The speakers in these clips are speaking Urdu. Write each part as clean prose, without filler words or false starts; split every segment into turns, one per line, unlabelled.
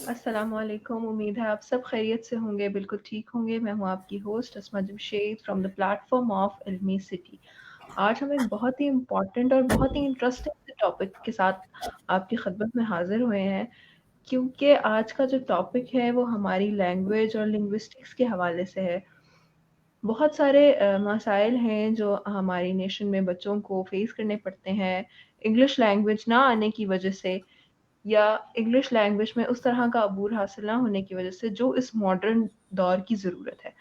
السلام علیکم، امید ہے آپ سب خیریت سے ہوں گے، بالکل ٹھیک ہوں گے۔ میں ہوں آپ کی host Asma Jamshed from the plate form of Ilmi city. آج ہم ایک بہت ہی امپورٹنٹ اور بہت ہی انٹرسٹنگ ٹاپک کے ساتھ آپ کی خدمت میں حاضر ہوئے ہیں، کیونکہ آج کا جو ٹاپک ہے وہ ہماری لینگویج اور لنگوسٹکس کے حوالے سے ہے۔ بہت سارے مسائل ہیں جو ہماری نیشن میں بچوں کو فیس کرنے پڑتے ہیں انگلش لینگویج نہ آنے کی وجہ سے، یا انگلش لینگویج میں اس طرح کا عبور حاصل نہ ہونے کی وجہ سے جو اس ماڈرن دور کی ضرورت ہے۔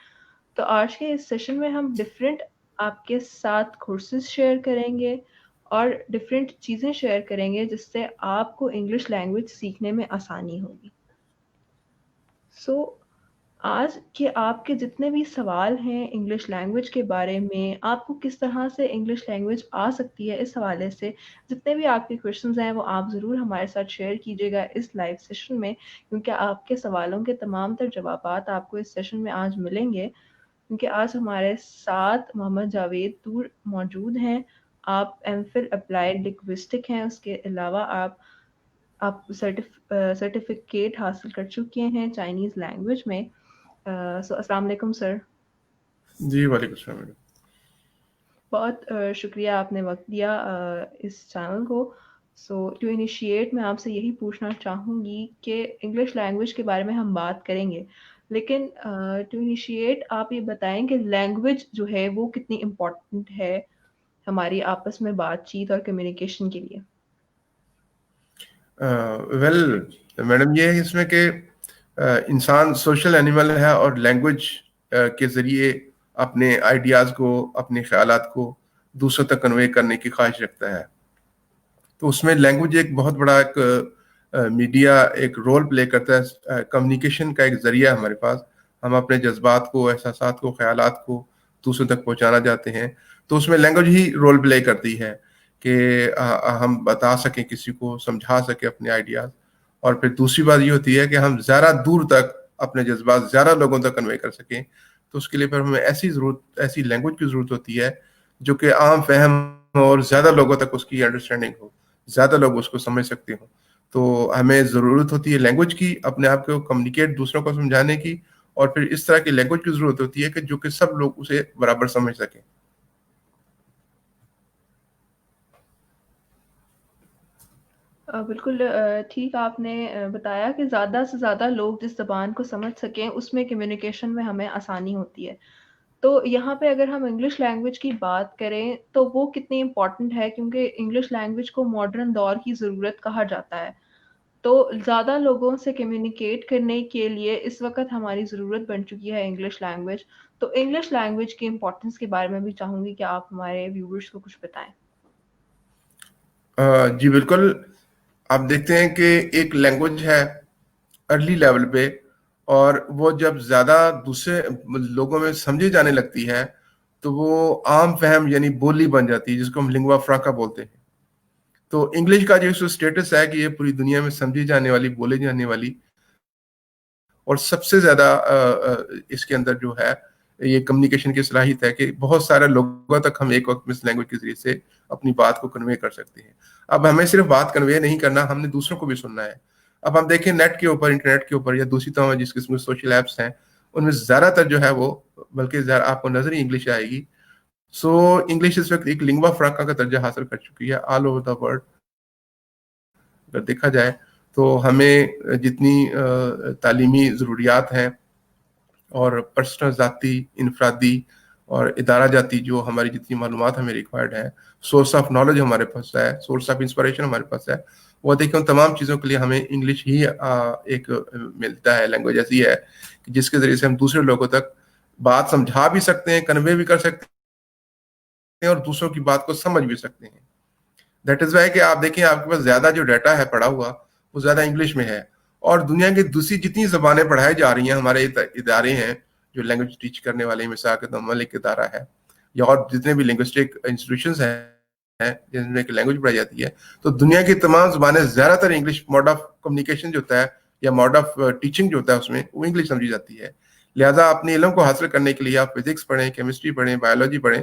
تو آج کے اس سیشن میں ہم ڈفرینٹ آپ کے ساتھ کورسز شیئر کریں گے اور ڈفرینٹ چیزیں شیئر کریں گے جس سے آپ کو انگلش لینگویج سیکھنے میں آسانی ہوگی۔ سو آج کے آپ کے جتنے بھی سوال ہیں انگلش لینگویج کے بارے میں، آپ کو کس طرح سے انگلش لینگویج آ سکتی ہے، اس حوالے سے جتنے بھی آپ کے کویشچنز ہیں وہ آپ ضرور ہمارے ساتھ شیئر کیجیے گا اس لائیو سیشن میں، کیونکہ آپ کے سوالوں کے تمام تر جوابات آپ کو اس سیشن میں آج ملیں گے، کیونکہ آج ہمارے ساتھ محمد جاوید طور موجود ہیں۔ آپ ایم فل اپلائیڈ لنگوسٹک ہیں، اس کے علاوہ آپ سرٹیفکیٹ حاصل کر چکے ہیں چائنیز لینگویج میں۔ سو السلام علیکم سر۔
جی وعلیکم السلام۔
بہت شکریہ آپ نے وقت دیا اس چینل کو۔ سو ٹو انیشیٹ میں آپ سے یہی پوچھنا چاہوں گی کہ انگلش لینگویج کے بارے میں ہم بات کریں گے، لیکن ٹو انیشیٹ آپ یہ بتائیں کہ لینگویج جو ہے وہ کتنی امپورٹنٹ ہے ہماری آپس میں بات چیت اور کمیونیکیشن کے لیے۔
ویل میڈم، یہ ہے اس میں کہ انسان سوشل اینیمل ہے اور لینگویج کے ذریعے اپنے آئیڈیاز کو، اپنے خیالات کو دوسروں تک کنوے کرنے کی خواہش رکھتا ہے۔ تو اس میں لینگویج ایک بہت بڑا ایک میڈیا ایک رول پلے کرتا ہے، کمیونیکیشن کا ایک ذریعہ ہمارے پاس۔ ہم اپنے جذبات کو، احساسات کو، خیالات کو دوسروں تک پہنچانا چاہتے ہیں، تو اس میں لینگویج ہی رول پلے کرتی ہے کہ ہم بتا سکیں، کسی کو سمجھا سکیں اپنے آئیڈیاز۔ اور پھر دوسری بات یہ ہوتی ہے کہ ہم زیادہ دور تک اپنے جذبات زیادہ لوگوں تک کنوے کر سکیں، تو اس کے لیے پھر ہمیں ایسی لینگویج کی ضرورت ہوتی ہے جو کہ عام فہم ہو اور زیادہ لوگوں تک اس کی انڈرسٹینڈنگ ہو، زیادہ لوگ اس کو سمجھ سکتے ہوں۔ تو ہمیں ضرورت ہوتی ہے لینگویج کی، اپنے آپ کو کمیونیکیٹ دوسروں کو سمجھانے کی، اور پھر اس طرح کی لینگویج کی ضرورت ہوتی ہے کہ جو کہ سب لوگ اسے برابر سمجھ سکیں۔
بالکل ٹھیک آپ نے بتایا کہ زیادہ سے زیادہ لوگ جس زبان کو سمجھ سکیں اس میں کمیونیکیشن میں ہمیں آسانی ہوتی ہے۔ تو یہاں پہ اگر ہم انگلش لینگویج کی بات کریں تو وہ کتنی امپورٹنٹ ہے، کیونکہ انگلش لینگویج کو ماڈرن دور کی ضرورت کہا جاتا ہے۔ تو زیادہ لوگوں سے کمیونیکیٹ کرنے کے لیے اس وقت ہماری ضرورت بن چکی ہے انگلش لینگویج۔ تو انگلش لینگویج کی امپورٹنس کے بارے میں بھی چاہوں گی کہ آپ ہمارے ویورز کو کچھ بتائیں۔
جی بالکل، آپ دیکھتے ہیں کہ ایک لینگویج ہے ارلی لیول پہ، اور وہ جب زیادہ دوسرے لوگوں میں سمجھی جانے لگتی ہے تو وہ عام فہم یعنی بولی بن جاتی ہے، جس کو ہم لنگوا فرانکا بولتے ہیں۔ تو انگلش کا جو اسٹیٹس ہے کہ یہ پوری دنیا میں سمجھی جانے والی، بولے جانے والی، اور سب سے زیادہ اس کے اندر جو ہے یہ کمیونیکیشن کی صلاحیت ہے کہ بہت سارے لوگوں تک ہم ایک وقت میں اس لینگویج کے ذریعے سے اپنی بات کو کنوے کر سکتے ہیں۔ اب ہمیں صرف بات کنوے نہیں کرنا، ہم نے دوسروں کو بھی سننا ہے۔ اب ہم دیکھیں نیٹ کے اوپر، انٹرنیٹ کے اوپر، یا دوسری طرح جس قسم کے سوشل ایپس ہیں، ان میں زیادہ تر جو ہے وہ، بلکہ آپ کو نظر ہی انگلش آئے گی۔ سو انگلش اس وقت ایک لنگوا فرانکا کا درجہ حاصل کر چکی ہے آل اوور دا ورلڈ۔ اگر دیکھا جائے تو ہمیں جتنی تعلیمی ضروریات ہیں اور پرسنل، ذاتی، انفرادی اور ادارہ جاتی جو ہماری جتنی معلومات ہمیں ریکوائرڈ ہے، سورس آف نالج ہمارے پاس ہے، سورس آف انسپریشن ہمارے پاس ہے، وہ دیکھیں ان تمام چیزوں کے لیے ہمیں انگلش ہی ایک ملتا ہے۔ لینگویج ایسی ہے کہ جس کے ذریعے سے ہم دوسرے لوگوں تک بات سمجھا بھی سکتے ہیں، کنوے بھی کر سکتے ہیں، اور دوسروں کی بات کو سمجھ بھی سکتے ہیں۔ دیٹ از وائی کہ آپ دیکھیں آپ کے پاس زیادہ جو ڈیٹا ہے پڑا ہوا وہ زیادہ انگلش میں ہے، اور دنیا کی دوسری جتنی زبانیں پڑھائی جا رہی ہیں، ہمارے ادارے ہیں جو لینگویج ٹیچ کرنے والے، مثال کے طور پر ملک ادارہ ہے، یا اور جتنے بھی لنگوسٹک انسٹیٹیوشنز ہیں جن میں لینگویج پڑھائی جاتی ہے، تو دنیا کی تمام زبانیں زیادہ تر انگلش، موڈ آف کمیونیکیشن جو ہوتا ہے یا موڈ آف ٹیچنگ جو ہوتا ہے اس میں وہ انگلش سمجھی جاتی ہے۔ لہٰذا اپنے علم کو حاصل کرنے کے لیے آپ فزکس پڑھیں، کیمسٹری پڑھیں، بایولوجی پڑھیں،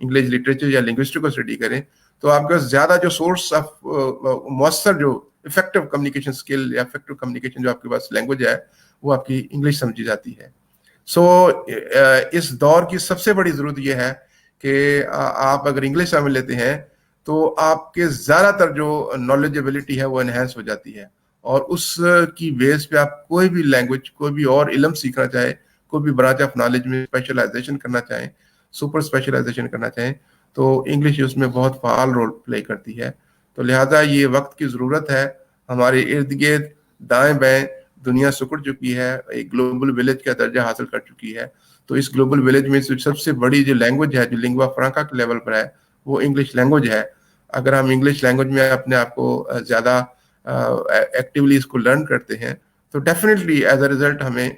انگلش لٹریچر یا لنگوسٹک کو اسٹڈی کریں، تو آپ کے زیادہ جو سورس آف مؤثر جو افیکٹو کمیونیکیشن اسکل یا افیکٹو کمیونیکیشن جو آپ کے پاس لینگویج ہے وہ آپ کی انگلش سمجھی جاتی ہے. سو اس دور کی سب سے بڑی ضرورت یہ ہے کہ آپ اگر انگلش سمجھ لیتے ہیں تو آپ کے زیادہ تر جو نالجبلٹی ہے وہ انہینس ہو جاتی ہے, اور اس کی بیس پہ آپ کوئی بھی لینگویج, کوئی بھی اور علم سیکھنا چاہیں, کوئی بھی برانچ آف نالج میں اسپیشلائزیشن کرنا چاہیں, سپر اسپیشلائزیشن کرنا چاہیں, تو انگلش اس میں بہت فعال رول پلے کرتی ہے. تو لہٰذا یہ وقت کی ضرورت ہے. ہمارے ارد گرد دائیں بائیں دنیا سکڑ چکی ہے, ایک گلوبل ولیج کا درجہ حاصل کر چکی ہے. تو اس گلوبل ولیج میں سب سے بڑی جو لینگویج ہے, جو لنگوا فرانکا کے لیول پر ہے, وہ انگلش لینگویج ہے. اگر ہم انگلش لینگویج میں اپنے آپ کو زیادہ ایکٹیولی اس کو لرن کرتے ہیں تو ڈیفینیٹلی ایز اے ریزلٹ ہمیں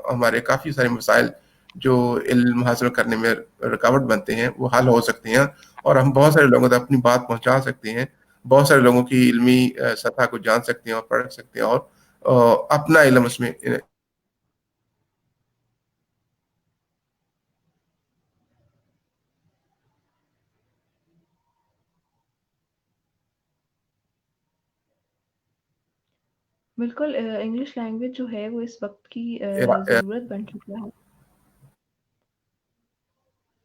ہمارے کافی سارے مسائل جو علم حاصل کرنے میں رکاوٹ بنتے ہیں وہ حل ہو سکتے ہیں, اور ہم بہت سارے لوگوں تک اپنی بات پہنچا سکتے ہیں, بہت سارے لوگوں کی علمی سطح کو جان سکتے ہیں اور پڑھ سکتے ہیں, اور اپنا علم اس میں.
بالکل انگلش لینگویج جو ہے وہ اس وقت کی ضرورت بن چکا ہے,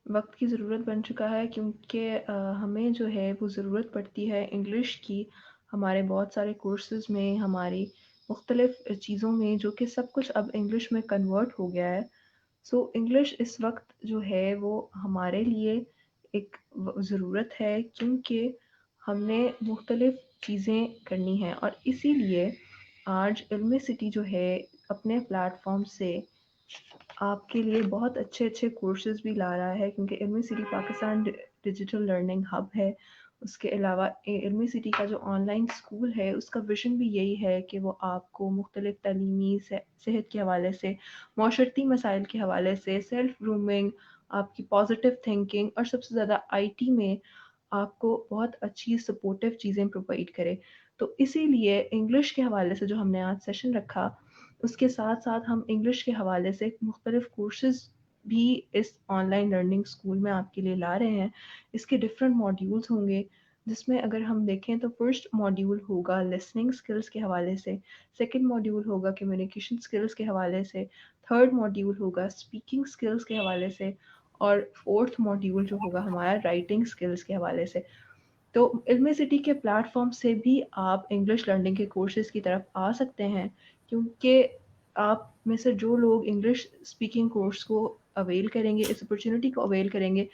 وقت کی ضرورت بن چکا ہے, کیونکہ ہمیں جو ہے وہ ضرورت پڑتی ہے انگلش کی ہمارے بہت سارے کورسز میں, ہماری مختلف چیزوں میں, جو کہ سب کچھ اب انگلش میں کنورٹ ہو گیا ہے. سو انگلش اس وقت جو ہے وہ ہمارے لیے ایک ضرورت ہے, کیونکہ ہم نے مختلف چیزیں کرنی ہیں, اور اسی لیے آج علمی سٹی جو ہے اپنے پلیٹ فارم سے آپ کے لیے بہت اچھے اچھے کورسز بھی لا رہا ہے, کیونکہ علمی city Pakistan digital learning hub ہے. اس کے علاوہ علمی سٹی کا جو آن لائن اسکول ہے اس کا ویژن بھی یہی ہے کہ وہ آپ کو مختلف تعلیمی, صحت کے حوالے سے, معاشرتی مسائل کے حوالے سے, سیلف گرومنگ, آپ کی پازیٹیو تھنکنگ, اور سب سے زیادہ آئی ٹی میں آپ کو بہت اچھی سپورٹیو چیزیں پرووائڈ کرے. تو اسی لیے انگلش کے حوالے سے جو ہم نے آج سیشن رکھا, اس کے ساتھ ساتھ ہم انگلش کے حوالے سے مختلف کورسز بھی اس آن لائن لرننگ اسکول میں آپ کے لیے لا رہے ہیں. اس کے ڈفرینٹ ماڈیولز ہوں گے, جس میں اگر ہم دیکھیں تو فرسٹ ماڈیول ہوگا لسننگ اسکلس کے حوالے سے, سیکنڈ ماڈیول ہوگا کمیونیکیشن اسکلس کے حوالے سے, تھرڈ ماڈیول ہوگا اسپیکنگ اسکلس کے حوالے سے, اور فورتھ ماڈیول جو ہوگا ہمارا رائٹنگ اسکلس کے حوالے سے. تو علمی سٹی کے پلیٹ فارم سے بھی آپ انگلش لرننگ کے کورسز کی طرف آ سکتے ہیں, کیونکہ آپ میں سے جو لوگ انگلش اسپیکنگ کورس کو اویل کریں گے, اس اپرچونٹی کو اویل کریں گے,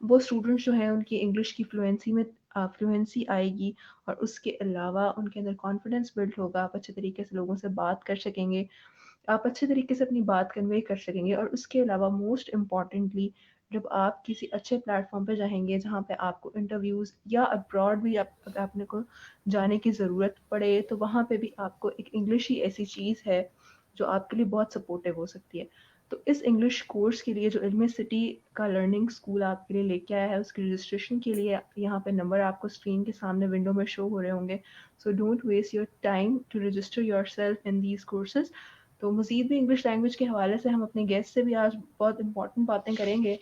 وہ اسٹوڈنٹس جو ہیں ان کی انگلش کی فلوئنسی آئے گی, اور اس کے علاوہ ان کے اندر کانفیڈنس بلڈ ہوگا, آپ اچھے طریقے سے لوگوں سے بات کر سکیں گے, آپ اچھے طریقے سے اپنی بات کنوے کر سکیں گے. اور اس کے علاوہ موسٹ امپورٹنٹلی جب آپ کسی اچھے پلیٹ فارم پہ جائیں گے جہاں پہ آپ کو انٹرویوز یا ابراڈ بھی آپ نے کو جانے کی ضرورت پڑے, تو وہاں پہ بھی آپ کو ایک انگلش ہی ایسی چیز ہے جو آپ کے لیے بہت سپورٹیو ہو سکتی ہے. تو اس انگلش کورس کے لیے جو علمی سٹی کا لرننگ اسکول آپ کے لیے لے کے آیا ہے, اس کی رجسٹریشن کے لیے یہاں پہ نمبر آپ کو اسکرین کے سامنے ونڈو میں شو ہو رہے ہوں گے. So don't waste your time to register yourself in these courses. تو مزید بھی انگلش لینگویج کے حوالے سے ہم اپنے گیسٹ سے بھی آج بہت امپورٹنٹ باتیں کریں گے,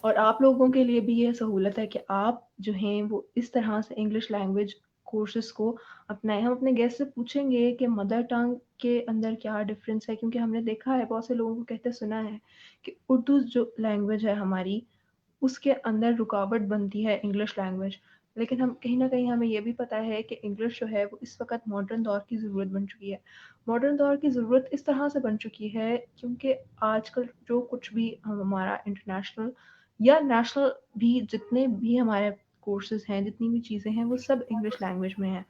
اور آپ لوگوں کے لیے بھی یہ سہولت ہے کہ آپ جو ہیں وہ اس طرح سے انگلش لینگویج کورسز کو اپنائیں. ہم اپنے گیسٹ سے پوچھیں گے کہ مدر ٹنگ کے اندر کیا ڈفرینس ہے, کیونکہ ہم نے دیکھا ہے بہت سے لوگوں کو کہتے سنا ہے کہ اردو جو لینگویج ہے ہماری, اس کے اندر رکاوٹ بنتی ہے انگلش لینگویج. لیکن ہم کہیں نہ کہیں ہمیں یہ بھی پتہ ہے کہ انگلش جو ہے وہ اس وقت ماڈرن دور کی ضرورت بن چکی ہے. ماڈرن دور کی ضرورت اس طرح سے بن چکی ہے کیونکہ آج کل جو کچھ بھی ہمارا انٹرنیشنل یا نیشنل بھی جتنے بھی ہمارے کورسز ہیں, جتنی بھی چیزیں ہیں, وہ سب انگلش لینگویج میں ہیں.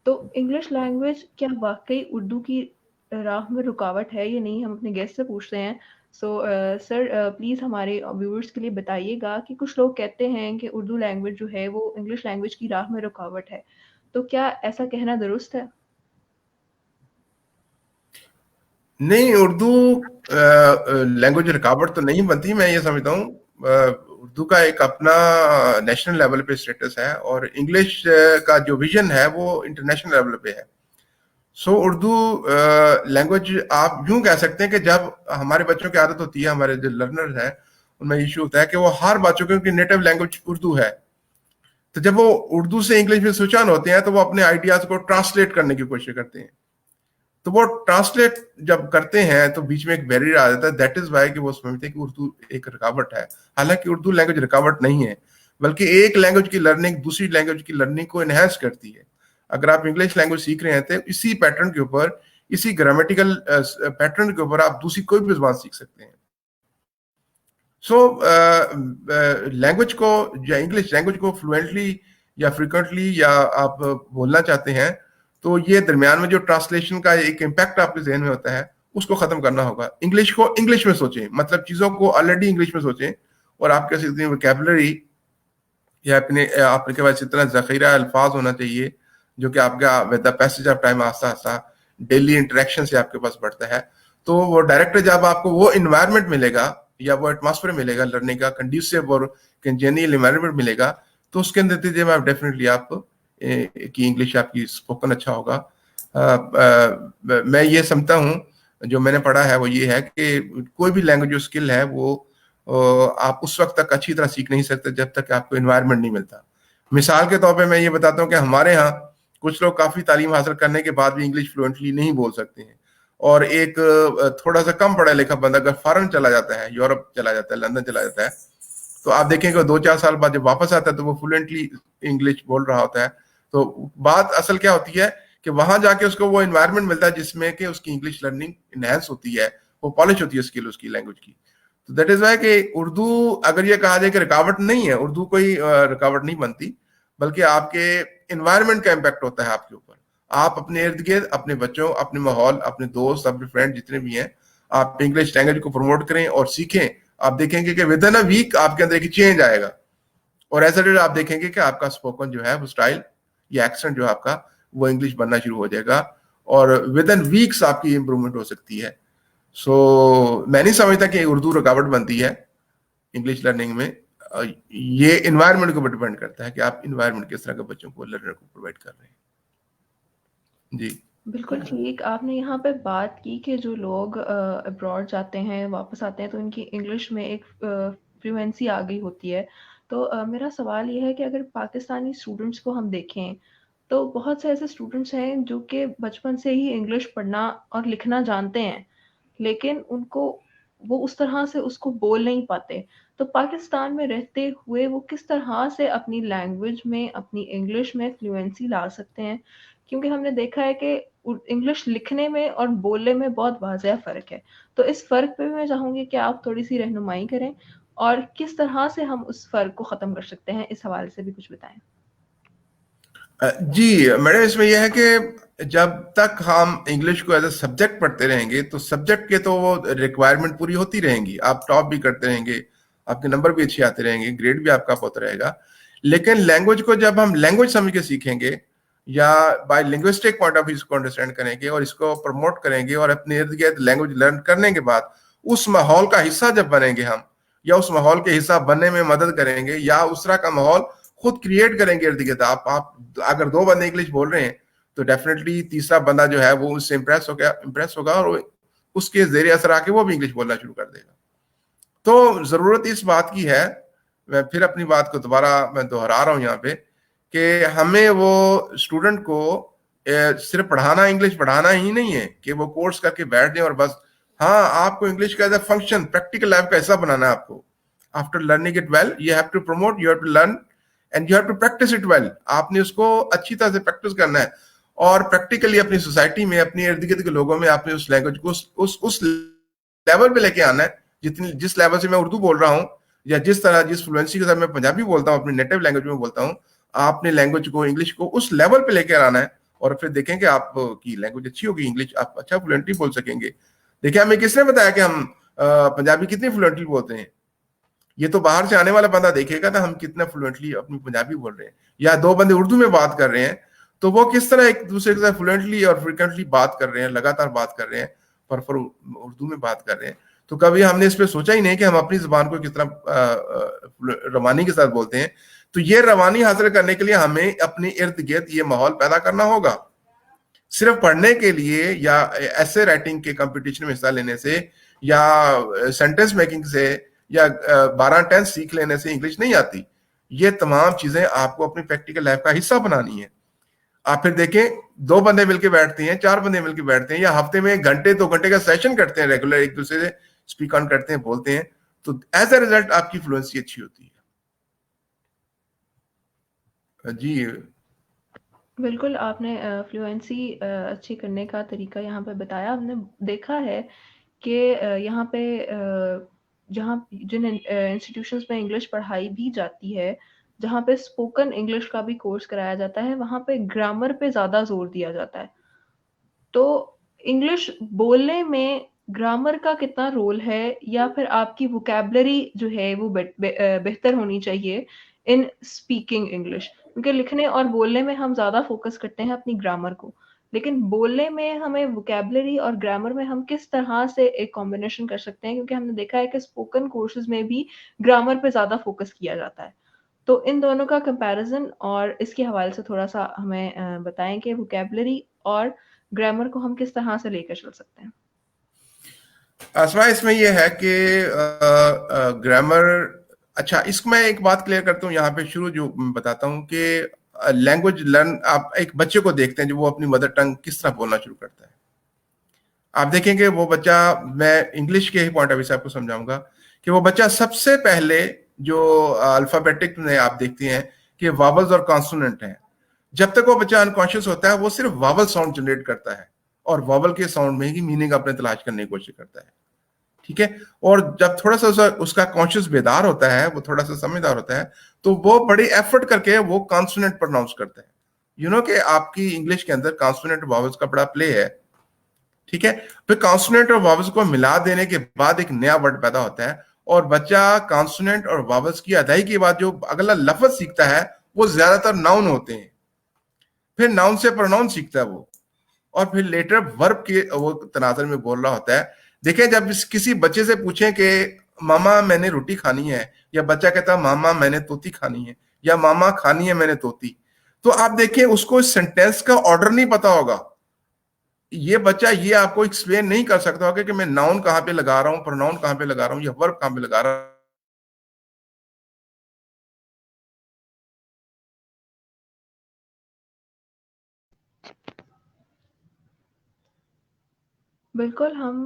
تو انگلش لینگویج کیا واقعی اردو کی راہ میں رکاوٹ ہے یا نہیں, ہم اپنے گیسٹ سے پوچھتے ہیں. سو سر پلیز ہمارے ویورز کے لیے بتائیے گا کہ کچھ لوگ کہتے ہیں کہ اردو لینگویج جو ہے وہ انگلش لینگویج کی راہ میں رکاوٹ ہے, تو کیا ایسا کہنا درست ہے؟
نہیں, اردو لینگویج رکاوٹ تو نہیں بنتی. میں یہ سمجھتا ہوں اردو کا ایک اپنا نیشنل لیول پہ اسٹیٹس ہے, اور انگلش کا جو ویژن ہے وہ انٹرنیشنل لیول پہ ہے. سو اردو لینگویج آپ یوں کہہ سکتے ہیں کہ جب ہمارے بچوں کی عادت ہوتی ہے, ہمارے جو لرنر ہیں ان میں ایشو ہوتا ہے کہ وہ ہر بچوں کی نیٹو لینگویج اردو ہے, تو جب وہ اردو سے انگلش میں سوئچ آن ہوتے ہیں تو وہ اپنے آئیڈیاز کو ٹرانسلیٹ کرنے کی کوشش کرتے ہیں. تو وہ ٹرانسلیٹ جب کرتے ہیں تو بیچ میں ایک بیریئر آ جاتا ہے. دیٹ از وائی کہ وہ سمجھتے ہیں کہ اردو ایک رکاوٹ ہے. حالانکہ اردو لینگویج رکاوٹ نہیں ہے، بلکہ ایک لینگویج کی لرننگ دوسری لینگویج کی لرننگ کو انہینس کرتی ہے. اگر آپ انگلش لینگویج سیکھ رہے ہیں تو اسی پیٹرن کے اوپر، اسی گرامیٹیکل پیٹرن کے اوپر آپ دوسری کوئی بھی زبان سیکھ سکتے ہیں. سو لینگویج کو یا انگلش لینگویج کو فلوئنٹلی یا فریکوینٹلی یا آپ بولنا چاہتے ہیں تو یہ درمیان میں جو ٹرانسلیشن کا ایک امپیکٹ آپ کے ذہن میں ہوتا ہے اس کو ختم کرنا ہوگا. انگلش کو انگلش میں سوچیں، مطلب چیزوں کو آلریڈی انگلش میں سوچیں، اور آپ کے اتنی ویکیبلری یا آپ کے پاس اتنا ذخیرہ الفاظ ہونا چاہیے جو کہ آپ کا with the passage of time آہستہ آہستہ ڈیلی انٹریکشن سے آپ کے پاس بڑھتا ہے. تو وہ ڈائریکٹر جب آپ کو وہ انوائرمنٹ ملے گا یا وہ ایٹماسفیئر ملے گا لرننگ کا، کنڈیوسیو اور کنجینیل انوائرمنٹ ملے گا، تو اس کے نتیجے میں آپ ڈیفینیٹلی آپ کی انگلش آپ کی اسپوکن اچھا ہوگا. میں یہ سمجھتا ہوں، جو میں نے پڑھا ہے وہ یہ ہے کہ کوئی بھی لینگویج جو اسکل ہے وہ آپ اس وقت تک اچھی طرح سیکھ نہیں سکتے جب تک آپ کو انوائرمنٹ نہیں ملتا. مثال کے طور پہ میں یہ بتاتا ہوں کہ ہمارے ہاں کچھ لوگ کافی تعلیم حاصل کرنے کے بعد بھی انگلش فلوئنٹلی نہیں بول سکتے ہیں، اور ایک تھوڑا سا کم پڑھا لکھا بندہ اگر فارن چلا جاتا ہے، یورپ چلا جاتا ہے، لندن چلا جاتا ہے، تو آپ دیکھیں کہ 2-4 سال بعد جب واپس آتا ہے تو وہ فلوئنٹلی انگلش بول رہا ہوتا ہے. تو بات اصل کیا ہوتی ہے کہ وہاں جا کے اس کو وہ انوائرمنٹ ملتا ہے جس میں کہ اس کی انگلش لرننگ انہینس ہوتی ہے، وہ پالش ہوتی ہے اسکل اس کی لینگویج کی. تو دیٹ از وائی کہ اردو اگر یہ کہا جائے کہ رکاوٹ نہیں ہے، اردو کوئی رکاوٹ نہیں بنتی، بلکہ آپ کے انوائرمنٹ کا امپیکٹ ہوتا ہے آپ کے اوپر. آپ اپنے ارد گرد، اپنے بچوں، اپنے ماحول، اپنے دوست، اپنے فرینڈ جتنے بھی ہیں، آپ انگلش لینگویج کو پروموٹ کریں اور سیکھیں. آپ دیکھیں گے کہ ود ان اے ویک آپ کے اندر ایک چینج آئے گا، اور ایز اے آپ دیکھیں گے کہ آپ کا اسپوکن جو ہے وہ اسٹائل یا ایکسنٹ جو ہے آپ کا وہ انگلش بننا شروع ہو جائے گا، اور ود ان ویکس آپ کی امپروومنٹ ہو سکتی ہے. سو میں نہیں سمجھتا کہ اردو رکاوٹ بنتی ہے انگلش لرننگ میں. یہ انوائرمنٹ کو ڈیپینڈ کرتا ہے کہ آپ انوائرمنٹ کس طرح کے بچوں کو لرنر کو پرووائڈ کر رہے ہیں. جی
بالکل ٹھیک. آپ نے یہاں پہ بات کی کہ جو لوگ ابراڈ جاتے ہیں واپس آتے ہیں تو ان کی انگلش میں ایک فلوئنسی آ گئی ہوتی ہے. تو میرا سوال یہ ہے کہ اگر پاکستانی اسٹوڈنٹس کو ہم دیکھیں تو بہت سے ایسے اسٹوڈنٹس ہیں جو کہ بچپن سے ہی انگلش پڑھنا اور لکھنا جانتے ہیں، لیکن ان کو وہ اس طرح سے اس کو بول نہیں پاتے. تو پاکستان میں رہتے ہوئے وہ کس طرح سے اپنی لینگویج میں، اپنی انگلش میں فلوئنسی لا سکتے ہیں؟ کیونکہ ہم نے دیکھا ہے کہ انگلش لکھنے میں اور بولنے میں بہت واضح فرق ہے. تو اس فرق پہ میں چاہوں گی کہ آپ تھوڑی سی رہنمائی کریں، اور کس طرح سے ہم اس فرق کو ختم کر سکتے ہیں، اس حوالے سے بھی کچھ بتائیں.
جی میڈم، اس میں یہ ہے کہ جب تک ہم انگلش کو ایز اے سبجیکٹ پڑھتے رہیں گے تو سبجیکٹ کے تو وہ ریکوائرمنٹ پوری ہوتی رہیں گی، آپ ٹاپ بھی کرتے رہیں گے، آپ کے نمبر بھی اچھے آتے رہیں گے، گریڈ بھی آپ کا ہوتا رہے گا. لیکن لینگویج کو جب ہم لینگویج سمجھ کے سیکھیں گے یا by linguistic point of view اس کو انڈرسٹینڈ کریں گے اور اس کو پروموٹ کریں گے، اور اپنے ارد گرد لینگویج لرن کرنے کے بعد اس ماحول کا حصہ جب بنیں گے ہم، یا اس ماحول کے حصہ بننے میں مدد کریں گے، یا اس طرح کا ماحول خود کریٹ کریں گے ارد گرد. آپ اگر 2 بندے انگلش بول رہے ہیں تو ڈیفینیٹلی تیسرا بندہ جو ہے وہ اس سے امپریس ہوگا اور اس کے زیر اثر آ کے وہ بھی انگلش بولنا شروع کر دے گا. تو ضرورت اس بات کی ہے، میں پھر اپنی بات کو دوبارہ میں دہرا رہا ہوں یہاں پہ، کہ ہمیں وہ اسٹوڈنٹ کو صرف پڑھانا، انگلش پڑھانا ہی نہیں ہے کہ وہ کورس کر کے بیٹھ جائیں اور بس. ہاں، آپ کو انگلش کا as a function practical life کا حصہ بنانا ہے. آپ کو after learning it well you have to promote, you have to learn and you have to practise it well. آپ نے اس کو اچھی طرح سے پریکٹس کرنا ہے، اور پریکٹیکلی اپنی سوسائٹی میں، اپنی ارد گرد کے لوگوں میں آپ نے اس لینگویج کو اس لیول پہ لے کے آنا ہے جس لیول سے میں اردو بول رہا ہوں، یا جس فلوئنسی کے ساتھ میں پنجابی بولتا ہوں، اپنی نیٹو لینگویج میں بولتا ہوں. آپ نے لینگویج کو، انگلش کو اس لیول پہ لے کے آنا ہے، اور پھر دیکھیں کہ آپ کی لینگویج اچھی ہوگی، انگلش آپ اچھا فلوئنٹلی بول سکیں گے. دیکھیں ہمیں کس نے بتایا کہ ہم پنجابی کتنی فلوئنٹلی بولتے ہیں؟ یہ تو باہر سے آنے والا بندہ دیکھے گا نا ہم کتنا فلوئنٹلی اپنی پنجابی بول رہے ہیں. یا 2 بندے اردو میں بات کر رہے ہیں تو وہ کس طرح ایک دوسرے کے ساتھ فلوئنٹلی اور فریکوینٹلی بات کر رہے ہیں، لگاتار بات کر رہے ہیں، پر اردو میں بات کر رہے ہیں. تو کبھی ہم نے اس پہ سوچا ہی نہیں کہ ہم اپنی زبان کو کس طرح روانی کے ساتھ بولتے ہیں. تو یہ روانی حاصل کرنے کے لیے ہمیں اپنے ارد گرد یہ ماحول پیدا کرنا ہوگا. صرف پڑھنے کے لیے یا ایسے رائٹنگ کے کمپٹیشن میں حصہ لینے سے یا سینٹینس میکنگ سے یا 12 ٹینس سیکھ لینے سے انگلش نہیں آتی. یہ تمام چیزیں آپ کو اپنی پریکٹیکل لائف کا حصہ بنانی ہے. آپ پھر دیکھیں 2 بندے مل کے بیٹھتے ہیں, 4 بندے مل کے بیٹھتے ہیں, یا ہفتے میں 1 گھنٹے 2 گھنٹے کا سیشن کرتے ہیں ریگولر, ایک دوسرے سے اسپیک آن کرتے ہیں, بولتے ہیں, تو ایز اے ریزلٹ آپ کی فلوئنسی اچھی ہوتی ہے. جی
بالکل آپ نے فلوئنسی اچھی کرنے کا طریقہ یہاں پہ بتایا. ہم نے دیکھا ہے کہ یہاں پہ جہاں جن انسٹیٹیوشنز میں انگلش پڑھائی بھی جاتی ہے, جہاں پہ اسپوکن انگلش کا بھی کورس کرایا جاتا ہے, وہاں پہ گرامر پہ زیادہ زور دیا جاتا ہے. تو انگلش بولنے میں گرامر کا کتنا رول ہے, یا پھر آپ کی ووکیبلری جو ہے وہ بہتر ہونی چاہیے ان اسپیکنگ انگلش؟ کیونکہ لکھنے اور بولنے میں ہم زیادہ فوکس کرتے ہیں اپنی گرامر کو, لیکن بولنے میں ہمیں ووکیبلری اور گرامر میں ہم کس طرح سے ایک کمبینیشن کر سکتے ہیں, کیونکہ ہم نے دیکھا ہے کہ اسپوکن کورسز میں بھی گرامر پہ زیادہ فوکس کیا جاتا ہے. تو ان دونوں کا کمپیریزن اور اس کے حوالے سے تھوڑا سا ہمیں بتائیں کہ ووکیبلری اور گرامر کو ہم کس طرح سے لے کر چل سکتے ہیں.
اسما, اس میں یہ ہے کہ گرامر, اچھا اس کو میں ایک بات کلیئر کرتا ہوں یہاں پہ شروع جو بتاتا ہوں کہ لینگویج لرن, آپ ایک بچے کو دیکھتے ہیں جو وہ اپنی مدر ٹنگ کس طرح بولنا شروع کرتا ہے. آپ دیکھیں گے وہ بچہ, میں انگلش کے ہی پوائنٹ آف ویو سے آپ کو سمجھاؤں گا کہ وہ بچہ سب سے پہلے جو الفابیٹک میں آپ دیکھتے ہیں کہ واولز اور کانسوننٹ ہیں, جب تک وہ بچہ انکانشیس ہوتا ہے وہ صرف واول ساؤنڈ جنریٹ کرتا ہے اور واول کے ساؤنڈ میں ہی میننگ اپنے تلاش کرنے کی کوشش کرتا ہے. ٹھیک ہے, اور جب تھوڑا سا اس کا کانشیس بیدار ہوتا ہے, وہ تھوڑا سا سمجھدار ہوتا ہے, تو وہ بڑی ایفرٹ کر کے وہ کانسوننٹ پروناؤنس کرتا ہے. کہ آپ کی انگلش کے اندر کانسوننٹ اور واولز کا بڑا پلے ہے. ٹھیک ہے, پھر کانسوننٹ اور واولز کو ملا دینے کے بعد ایک نیا ورڈ پیدا ہوتا ہے, اور بچہ کانسوننٹ اور واولز کی ادائیگی کے بعد جو اگلا لفظ سیکھتا ہے وہ زیادہ تر ناؤن ہوتے ہیں. پھر ناؤن سے پروناؤن سیکھتا ہے وہ, اور پھر لیٹر ورب کے وہ تناظر میں بول رہا ہوتا ہے. دیکھیں جب کسی بچے سے پوچھیں کہ ماما میں نے روٹی کھانی ہے, یا بچہ کہتا ہے ماما میں نے توتی کھانی ہے, یا ماما کھانی ہے میں نے توتی, تو آپ دیکھیں اس کو اس سینٹینس کا آرڈر نہیں پتا ہوگا. یہ بچہ یہ آپ کو ایکسپلین نہیں کر سکتا ہوگا کہ میں ناؤن کہاں پہ لگا رہا ہوں, پروناؤن کہاں پہ لگا رہا ہوں, یا ورب کہاں پہ لگا رہا ہوں.
بالکل, ہم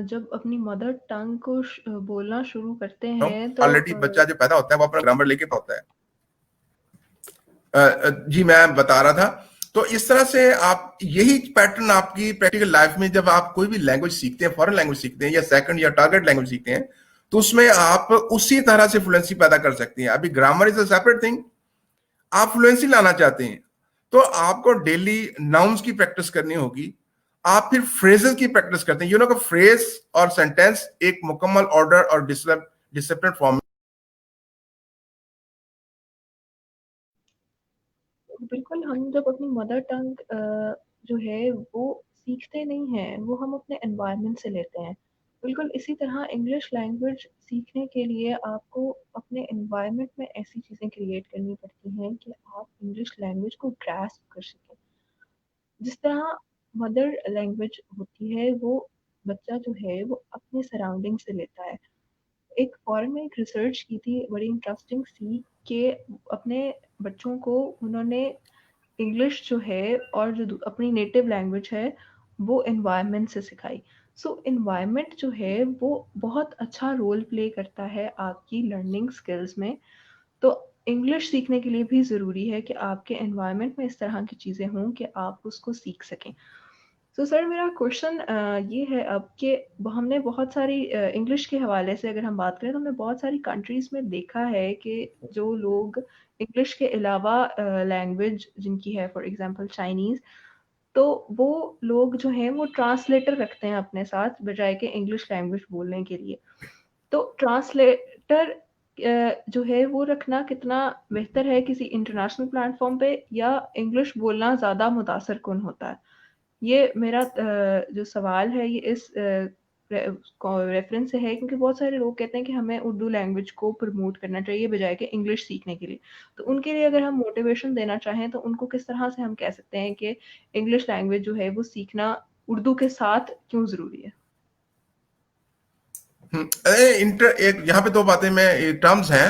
جب اپنی مدر ٹنگ کو بولنا شروع کرتے ہیں تو
آلریڈی بچہ جو پیدا ہوتا ہے وہ اپنا گرامر لے کے ہوتا ہے. جی میں بتا رہا تھا, تو اس طرح سے آپ یہی پیٹرن آپ کی پریکٹیکل لائف میں جب آپ کوئی بھی لینگویج سیکھتے ہیں, فورن لینگویج سیکھتے ہیں یا سیکنڈ یا ٹارگٹ لینگویج سیکھتے ہیں, تو اس میں آپ اسی طرح سے فلوئنسی پیدا کر سکتے ہیں. ابھی grammar is a separate thing, آپ فلوئنسی لانا چاہتے ہیں تو آپ کو ڈیلی ناؤنز کی پریکٹس کرنی ہوگی. آپ پھر فریزز کی پریکٹس کرتے ہیں, کہ فریز اور سینٹینس ایک مکمل آرڈر اور ڈسپلن فارم.
بالکل, ہم جب اپنی مدر ٹنگ جو ہے وہ سیکھتے نہیں ہیں, وہ ہم اپنے انوائرمنٹ سے لیتے ہیں. بالکل اسی طرح انگلش لینگویج سیکھنے کے لیے آپ کو اپنے انوائرمنٹ میں ایسی چیزیں کریٹ کرنی پڑتی ہیں کہ آپ انگلش لینگویج کو گراسپ کر سکیں. جس طرح مدر لینگویج ہوتی ہے, وہ بچہ جو ہے وہ اپنے سراؤنڈنگ سے لیتا ہے. ایک فورن میں ایک ریسرچ کی تھی بڑی انٹرسٹنگ سی, کہ اپنے بچوں کو انہوں نے انگلش جو ہے اور جو اپنی نیٹو لینگویج ہے وہ انوائرمنٹ سے سکھائی. سو انوائرمنٹ جو ہے وہ بہت اچھا رول پلے کرتا ہے آپ کی لرننگ اسکلز میں. تو انگلش سیکھنے کے لیے بھی ضروری ہے کہ آپ کے انوائرمنٹ میں اس طرح کی چیزیں ہوں کہ آپ اس کو سیکھ سکیں. تو سر میرا کوشچن یہ ہے اب کہ ہم نے بہت ساری انگلش کے حوالے سے اگر ہم بات کریں تو ہم نے بہت ساری کنٹریز میں دیکھا ہے کہ جو لوگ انگلش کے علاوہ لینگویج جن کی ہے, فار ایگزامپل چائنیز, تو وہ لوگ جو ہیں وہ ٹرانسلیٹر رکھتے ہیں اپنے ساتھ بجائے کہ انگلش لینگویج بولنے کے لیے. تو ٹرانسلیٹر جو ہے وہ رکھنا کتنا بہتر ہے کسی انٹرنیشنل پلیٹ فارم پہ, یا انگلش بولنا زیادہ متاثر کن ہوتا ہے؟ یہ میرا جو سوال ہے یہ اس ریفرنس سے ہے, کیونکہ بہت سارے لوگ کہتے ہیں کہ ہمیں اردو لینگویج کو پروموٹ کرنا چاہیے بجائے کہ انگلش سیکھنے کے لیے. تو ان کے لیے اگر ہم موٹیویشن دینا چاہیں تو ان کو کس طرح سے ہم کہہ سکتے ہیں کہ انگلش لینگویج جو ہے وہ سیکھنا اردو کے ساتھ کیوں ضروری ہے؟
یہاں پہ 2 باتیں میں ٹرمز ہیں.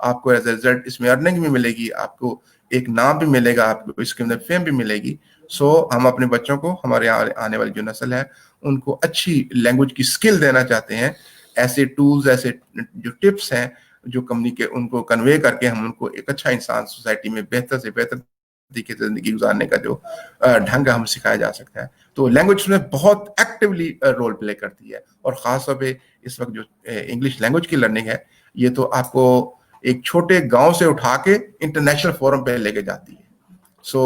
آپ کو ایز اے ریزلٹ اس میں ارننگ بھی ملے گی, آپ کو ایک نام بھی ملے گا, آپ کو اس کے اندر فیم بھی ملے گی. سو ہم اپنے بچوں کو, ہمارے آنے والی جو نسل ہے, ان کو اچھی لینگویج کی اسکل دینا چاہتے ہیں. ایسے ٹولز, ایسے جو ٹپس ہیں جو ان کو کنوے کر کے ہم ان کو ایک اچھا انسان سوسائٹی میں بہتر سے بہتر طریقے سے زندگی گزارنے کا جو ڈھنگ ہم سکھایا جا سکتا ہے. تو لینگویج میں بہت ایکٹیولی رول پلے کرتی ہے, اور خاص طور پہ اس وقت جو انگلش لینگویج کی لرننگ ہے, یہ تو آپ کو ایک چھوٹے گاؤں سے اٹھا کے انٹرنیشنل فورم پہ لے کے جاتی ہے. سو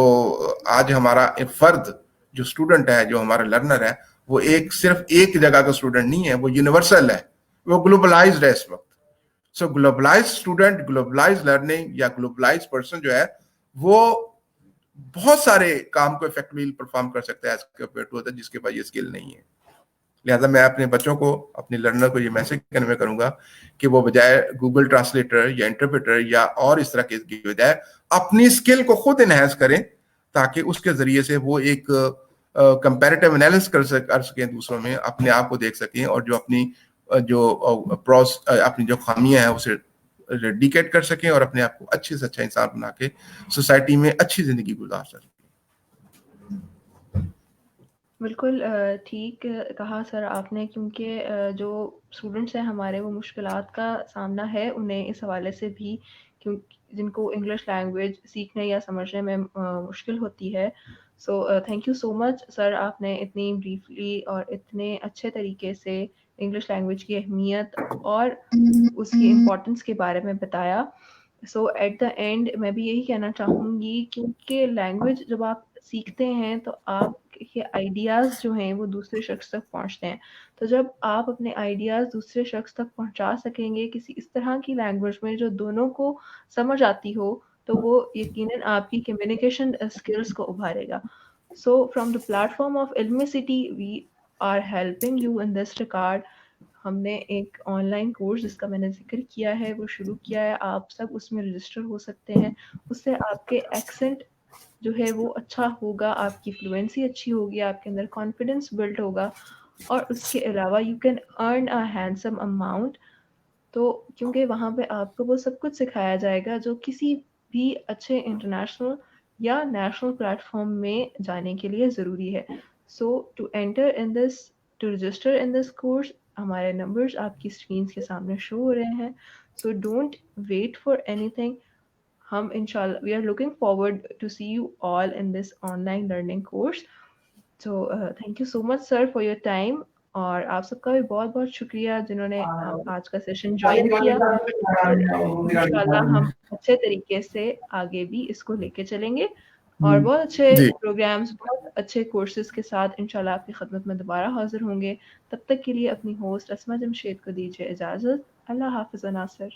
آج ہمارا فرد جو اسٹوڈنٹ ہے, جو ہمارا لرنر ہے, وہ صرف ایک جگہ کا اسٹوڈنٹ نہیں ہے, وہ یونیورسل ہے, وہ گلوبلائزڈ ہے اس وقت. سو گلوبلائز اسٹوڈنٹ, گلوبلائز لرننگ یا گلوبلائز پرسن جو ہے, وہ بہت سارے کام کو افیکٹولی پرفارم کر سکتا ہے ایز کمپیئر ٹو ادر جس کے پاس یہ اسکل نہیں ہے. لہٰذا میں اپنے بچوں کو, اپنے لرنر کو یہ میسج کنوے کروں گا کہ وہ بجائے گوگل ٹرانسلیٹر یا انٹرپریٹر یا اور اس طرح کی بجائے اپنی اسکل کو خود انہینس کریں, تاکہ اس کے ذریعے سے وہ ایک کمپیریٹیو انالیسس کر سکیں دوسروں میں, اپنے آپ کو دیکھ سکیں, اور جو اپنی جو خامیاں ہیں اسے ریڈیکیٹ کر سکیں, اور اپنے آپ کو اچھے سے اچھا انسان بنا کے سوسائٹی میں اچھی زندگی گزار سکیں.
بالکل ٹھیک کہا سر آپ نے, کیونکہ جو اسٹوڈنٹس ہیں ہمارے, وہ مشکلات کا سامنا ہے انہیں اس حوالے سے بھی, جن کو انگلش لینگویج سیکھنے یا سمجھنے میں مشکل ہوتی ہے. سو تھینک یو سو مچ سر, آپ نے اتنی بریفلی اور اتنے اچھے طریقے سے انگلش لینگویج کی اہمیت اور اس کی امپورٹنس کے بارے میں بتایا. سو ایٹ دا اینڈ میں بھی یہی کہنا چاہوں گی, کیونکہ لینگویج جب آپ سیکھتے ہیں تو آپ کے آئیڈیاز جو ہیں وہ دوسرے شخص تک پہنچتے ہیں. تو جب آپ اپنے آئیڈیاز دوسرے شخص تک پہنچا سکیں گے کسی اس طرح کی لینگویج میں جو دونوں کو سمجھ آتی ہو, تو وہ یقیناً آپ کی کمیونیکیشن اسکلس کو ابھارے گا. So from the platform of Ilmi city we are helping you in this regard. ہم نے ایک آن لائن کورس جس کا میں نے ذکر کیا ہے وہ شروع کیا ہے, آپ سب اس میں رجسٹر ہو سکتے ہیں. اس سے آپ کے ایکسنٹ جو ہے وہ اچھا ہوگا, آپ کی فلوئنسی اچھی ہوگی, آپ کے اندر کانفیڈنس بلڈ ہوگا, اور اس کے علاوہ you can earn a handsome amount. تو کیونکہ وہاں پہ آپ کو وہ سب کچھ سکھایا جائے گا جو کسی بھی اچھے انٹرنیشنل یا نیشنل پلیٹ فارم میں جانے کے لیے ضروری ہے. So to register in this course, ہمارے نمبرز آپ کی اسکرینس کے سامنے شو ہو رہے ہیں. سو ڈونٹ ویٹ فار اینی تھنگ. ہم انشاءاللہ we are looking forward to see you all in this online learning course. So thank you so much sir for your time, اور آپ سب کا بھی بہت بہت شکریہ جنہوں نے آج کا سیشن جوائن کیا, اور انشاءاللہ ہم اچھے طریقے سے آگے بھی اس کو لے کے چلیں گے, اور بہت اچھے
جی,
پروگرامز, بہت اچھے کورسز کے ساتھ انشاءاللہ آپ کی خدمت میں دوبارہ حاضر ہوں گے. تب تک کے لیے اپنی ہوسٹ اسما جمشید کو دیجیے اجازت. اللہ حافظ ناصر.